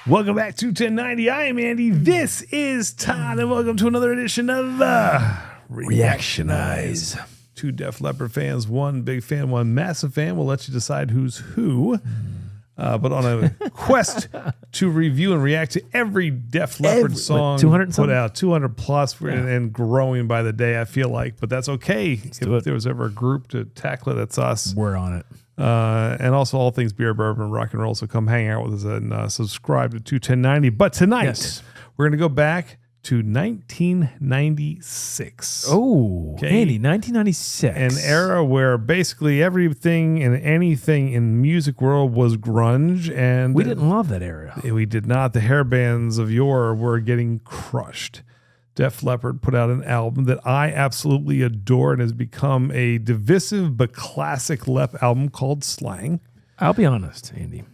Welcome back to 1090. I am Andy. This is Todd, and welcome to another edition of Reactionize. Two Def Leppard fans, one big fan, one massive fan. We'll let you decide who's who. But on a quest to review and react to every Def Leppard song 200 put out, 200 plus, and growing by the day, I feel like. But that's okay. If there was ever a group to tackle it, that's us. We're on it. And also all things beer, bourbon, rock and roll. So come hang out with us and subscribe to 21090. But tonight, we're going to go back to 1996. Oh, okay. Andy, 1996. An era where basically everything and anything in the music world was grunge. And we didn't love that era. We did not. The hair bands of yore were getting crushed. Def Leppard put out an album that I absolutely adore and has become a divisive but classic Lep album called Slang. I'll be honest, Andy.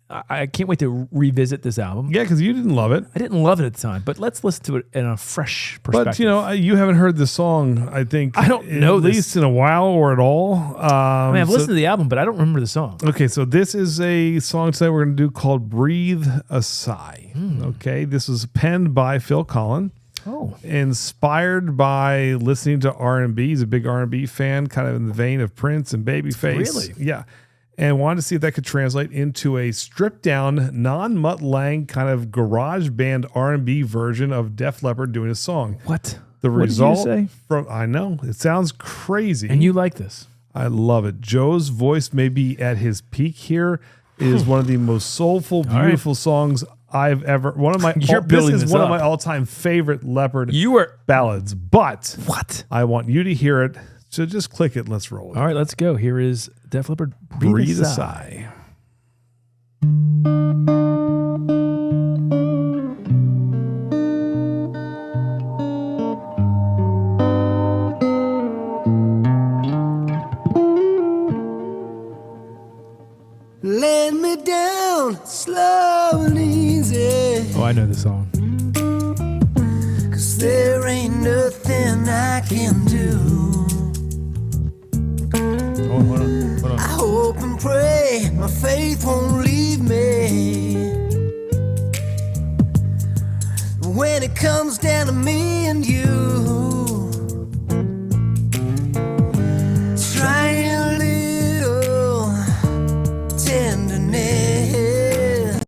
I can't wait to revisit this album. Yeah, because you didn't love it. I didn't love it at the time, but let's listen to it in a fresh perspective. But, you know, you haven't heard the song, I think. I don't know at least in a while or at all. I mean, I've listened to the album, but I don't remember the song. Okay, so this is a song today we're going to do called Breathe a Sigh. Okay, this was penned by Phil Collins. Oh. Inspired by listening to R&B. He's a big R&B fan, kind of in the vein of Prince and Babyface. Really? Yeah. And wanted to see if that could translate into a stripped-down, non-Mutt Lang kind of garage band R&B version of Def Leppard doing a song. What? The result did you say? I know, it sounds crazy. And you like this? I love it. Joe's voice may be at his peak here. It is one of the most soulful, beautiful songs I've ever. One of my. This is one of my all-time favorite Leppard ballads. But what? I want you to hear it. So just click it and let's roll it. All right, let's go. Here is Def Leppard, Breathe a Sigh. Let me down slow and easy. Oh, I know this song. 'Cause there ain't nothing I can do. Hold on. I hope and pray my faith won't leave me. When it comes down to me and you, try a little tenderness,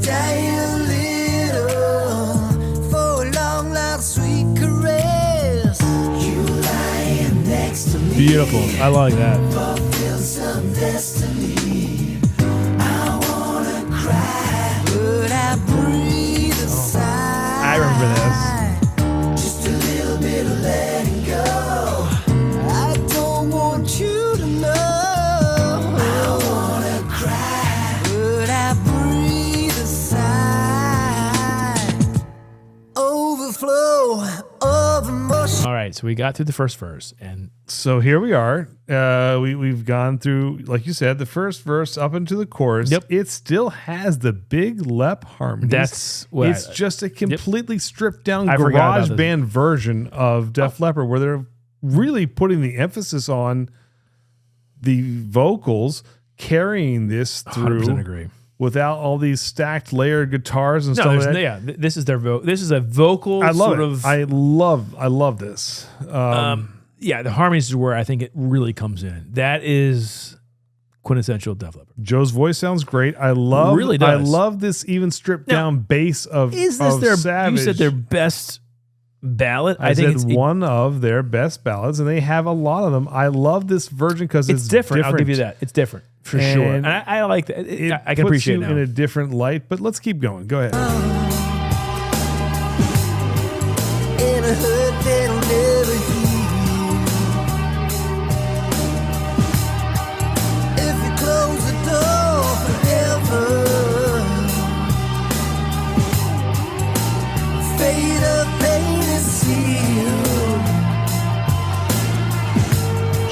die a little for a long, loud, sweet caress. You lying next to me. Beautiful. I like that. Some destiny. I wanna cry, but I breathe a sigh. I remember this. Just a little bit of letting go. I don't want you to know. I wanna cry, but I breathe a sigh. Overflow of emotion. All right, so we got through the first verse, and So here we are. We've gone through, like you said, the first verse up into the chorus. Yep. It still has the big Lep harmonies. That's what it's just a completely stripped down I forgot garage about band version of Def Leppard, where they're really putting the emphasis on the vocals carrying this through. 100% agree. Without all these stacked layered guitars and stuff like that. Yeah, this is their this is a vocal I love sort it. of. I love this. Yeah, the harmonies is where I think it really comes in. That is quintessential Def Leppard. Joe's voice sounds great. I love Really does. I love this even stripped down bass of Is this of their? Savage. You said their best ballad. I think it's one of their best ballads, and they have a lot of them. I love this version because it's different. I'll give you that. It's different for sure. And I like that. I can puts appreciate you it now. in a different light. But let's keep going. Go ahead. In a hurt that'll never heal. If you close the door forever, fate of pain is sealed.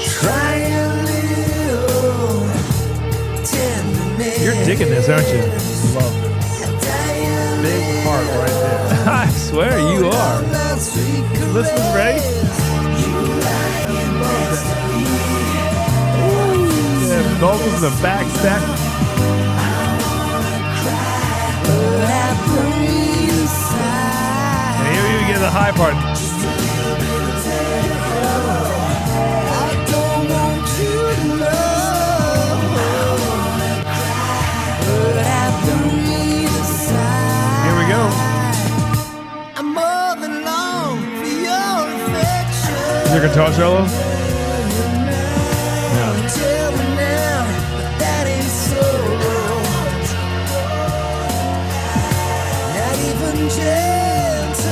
Try a little tenderness. You're digging this, aren't you? Love it. Big part right there. I swear you are. Listen, Ray. Yeah, vocals in the back stack. the high part. Here we go. Is there a guitar solo?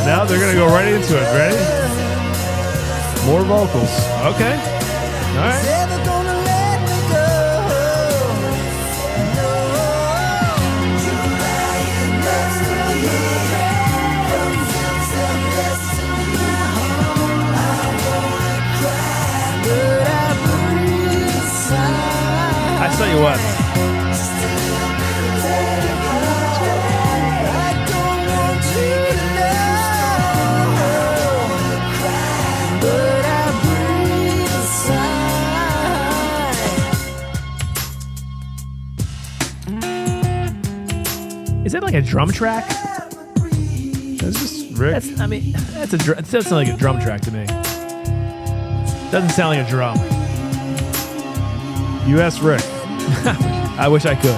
Now they're gonna go right into it. Ready? More vocals. Okay. All right. I tell you what. Is that like a drum track? That's just Rick. That sounds like a drum track to me. Doesn't sound like a drum. You asked Rick. I wish I could.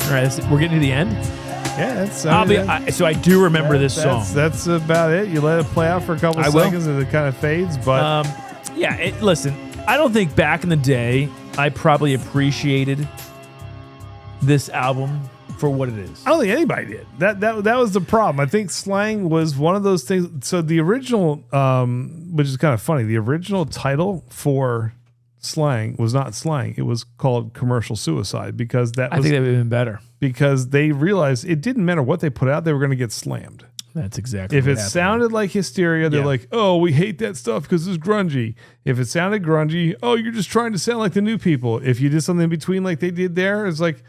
All right, we're getting to the end. Yeah, that's. So I do remember this song. That's about it. You let it play out for a couple of seconds and it kind of fades. But listen, I don't think back in the day I probably appreciated this album for what it is. I don't think anybody did. That was the problem. I think Slang was one of those things. So the original, which is kind of funny, the original title for Slang was not Slang. It was called Commercial Suicide because I think that would have been better. Because they realized it didn't matter what they put out, they were going to get slammed. That's exactly if it sounded like Hysteria, they're like, oh, we hate that stuff because it's grungy. If it sounded grungy, oh, you're just trying to sound like the new people. If you did something in between like they did there, it's like,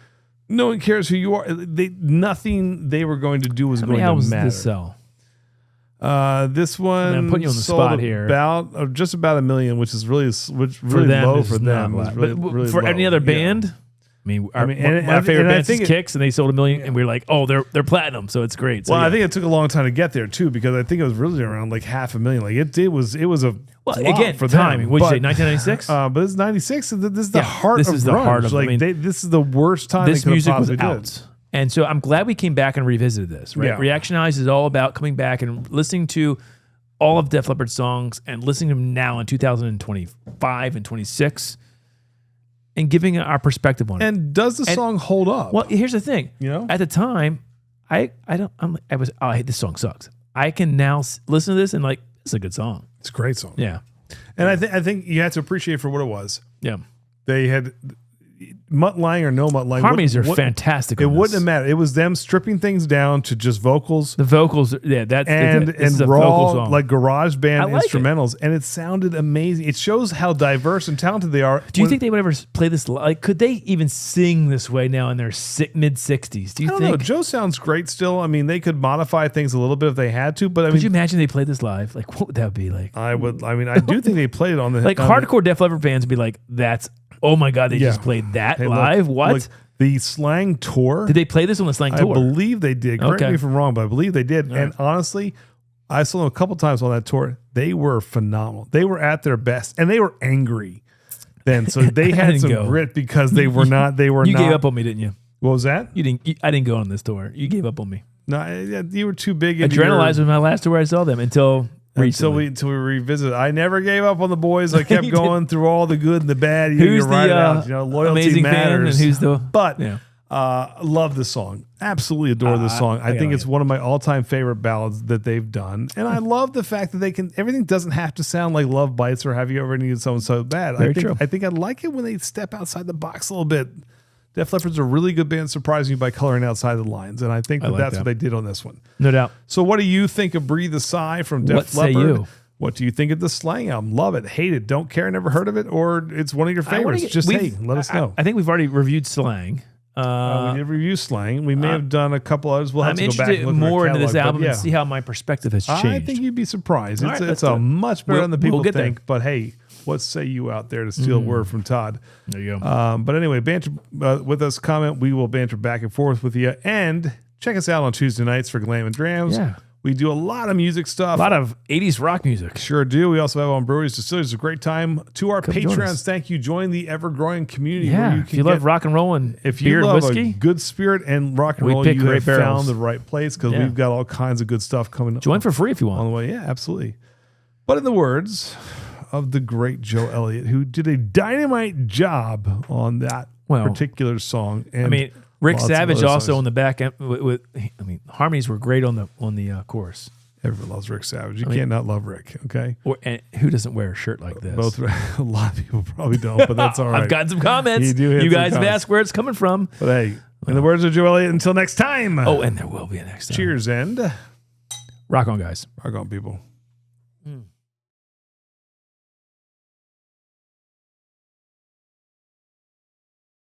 no one cares who you are. Nothing they were going to do was going to matter. How many albums did this sell? This one I'm putting you on the spot here. Just about 1 million, which is really low for them. Really for any other band, our favorite band is Kicks, and they sold 1 million, and we were like, oh, they're platinum, so it's great. So, I think it took a long time to get there too, because I think it was really around like 500,000. Like it was a again for timing. Them. What'd you say, 1996? But it's 96. This is the heart of grunge. The heart of. This is the worst time this music was out. Did. And so I'm glad we came back and revisited this. Right, Reactionize is all about coming back and listening to all of Def Leppard songs and listening to them now in 2025 and 26. And giving our perspective on it. And does the song hold up? Well, here's the thing. At the time, I hate this song sucks. I can now listen to this and like, it's a good song. It's a great song. Yeah. And I think you have to appreciate for what it was. Yeah. They had Mutt Lang or no Mutt Lang. Harmonies are fantastic. It wouldn't have mattered. It was them stripping things down to just vocals. The vocals, that's and raw like garage band instrumentals, it. And it sounded amazing. It shows how diverse and talented they are. Do you think they would ever play this? Like, could they even sing this way now in their mid 60s? Do you think? I don't know. Joe sounds great still. I mean, they could modify things a little bit if they had to. But could you imagine they played this live? Like, what would that be like? I would. I mean, I do think they played it on the hardcore Def Leppard fans would be like, that's. Oh my God, they just played that live? What? The Slang tour. Did they play this on the Slang tour? I believe they did. Correct me if I'm wrong, but I believe they did. And honestly, I saw them a couple times on that tour. They were phenomenal. They were at their best, and they were angry then. So they had some grit because they were not. They were. You not. gave up on me, didn't you? What was that? You didn't. I didn't go on this tour. You gave up on me. No, you were too big. Adrenalize was my last tour I saw them until we revisit. I never gave up on the boys. I kept going through all the good and the bad. Who's the loyalty matters. Fan and who's the love this song. Absolutely adore this song. I think it's one of my all-time favorite ballads that they've done. And I love the fact that everything doesn't have to sound like Love Bites or Have You Ever Needed Someone So Bad. I think I like it when they step outside the box a little bit. Def Leppard's a really good band, surprising you by coloring outside the lines, and I think that's what they did on this one. No doubt. So what do you think of Breathe a Sigh from Def Leppard? What say you? What do you think of the Slang album? Love it, hate it, don't care, never heard of it, or it's one of your favorites? Let us know. I think we've already reviewed Slang. We did review Slang. We may have done a couple others. We'll have to go back and look more into this album and see how my perspective has changed. I think you'd be surprised. It's a much better than the people think. But hey, What say you out there, to steal a word from Todd? There you go. But anyway, banter with us, comment. We will banter back and forth with you. And check us out on Tuesday nights for Glam and Drams. Yeah. We do a lot of music stuff. A lot of 80s rock music. Sure do. We also have on Breweries Distilleries. It's a great time. To our Patreons, thank you. Join the ever-growing community. Yeah. Where If you love rock and roll and if beer you love and whiskey, a good spirit and rock and roll, you have found the right place, because we've got all kinds of good stuff coming. Join for free if you want. On the way. Yeah, absolutely. But in the words of the great Joe Elliott, who did a dynamite job on that particular song. And I mean, Rick Savage also on the back end harmonies were great on the chorus. Everyone loves Rick Savage. You can't not love Rick, okay? And who doesn't wear a shirt like this? A lot of people probably don't, but that's all right. I've gotten some comments. You guys have asked where it's coming from. But hey, in the words of Joe Elliott, until next time. Oh, and there will be a next time. Cheers, and rock on, guys. Rock on, people.